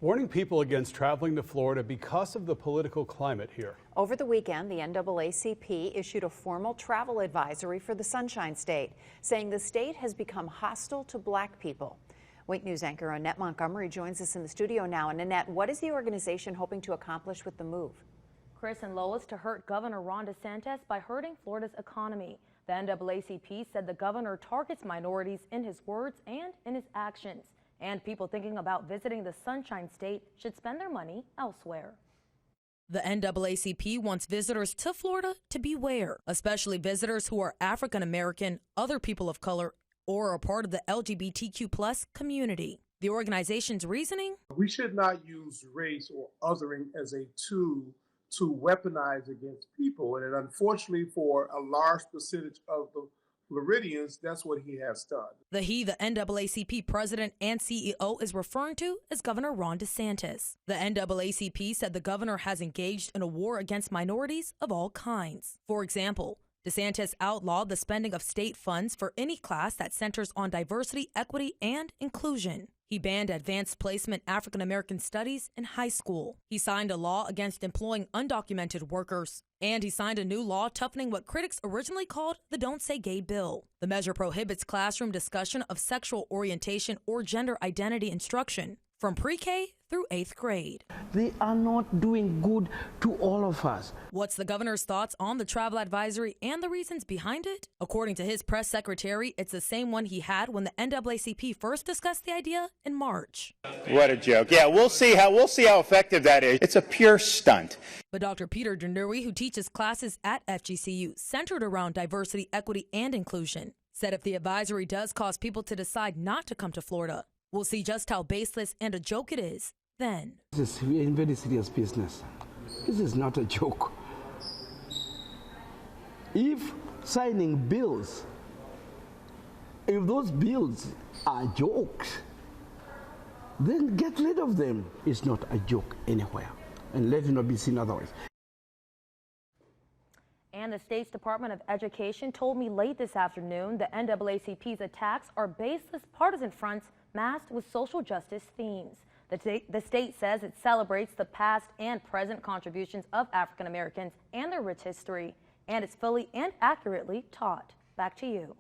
Warning people against traveling to Florida because of the political climate here. Over the weekend, the NAACP issued a formal travel advisory for the Sunshine State, saying the state has become hostile to black people. Wake News anchor Annette Montgomery joins us in the studio now. And Annette, what is the organization hoping to accomplish with the move? Chris and Lois, to hurt Governor Ron DeSantis by hurting Florida's economy. The NAACP said the governor targets minorities in his words and in his actions. And people thinking about visiting the Sunshine State should spend their money elsewhere. The NAACP wants visitors to Florida to beware, especially visitors who are African American, other people of color, or are part of the LGBTQ+ community. The organization's reasoning? We should not use race or othering as a tool to weaponize against people. And unfortunately, for a large percentage of the Floridians, that's what he has done. The NAACP president and CEO is referring to as Governor Ron DeSantis. The NAACP said the governor has engaged in a war against minorities of all kinds. For example, DeSantis outlawed the spending of state funds for any class that centers on diversity, equity, and inclusion. He banned advanced placement African American studies in high school. He signed a law against employing undocumented workers. And he signed a new law toughening what critics originally called the Don't Say Gay bill. The measure prohibits classroom discussion of sexual orientation or gender identity instruction from pre-K through 8th grade. They are not doing good to all of us. What's the governor's thoughts on the travel advisory and the reasons behind it? According to his press secretary, it's the same one he had when the NAACP first discussed the idea in March. What a joke. Yeah, we'll see how effective that is. It's a pure stunt. But Dr. Peter Denuri, who teaches classes at FGCU centered around diversity, equity, and inclusion, said if the advisory does cause people to decide not to come to Florida, we'll see just how baseless and a joke it is then. This is very serious business. This is not a joke. If signing bills, if those bills are jokes, then get rid of them. It's not a joke anywhere, and let it not be seen otherwise. And the state's Department of Education told me late this afternoon the NAACP's attacks are baseless partisan fronts masked with social justice themes. The state says it celebrates the past and present contributions of African Americans and their rich history, and it's fully and accurately taught. Back to you.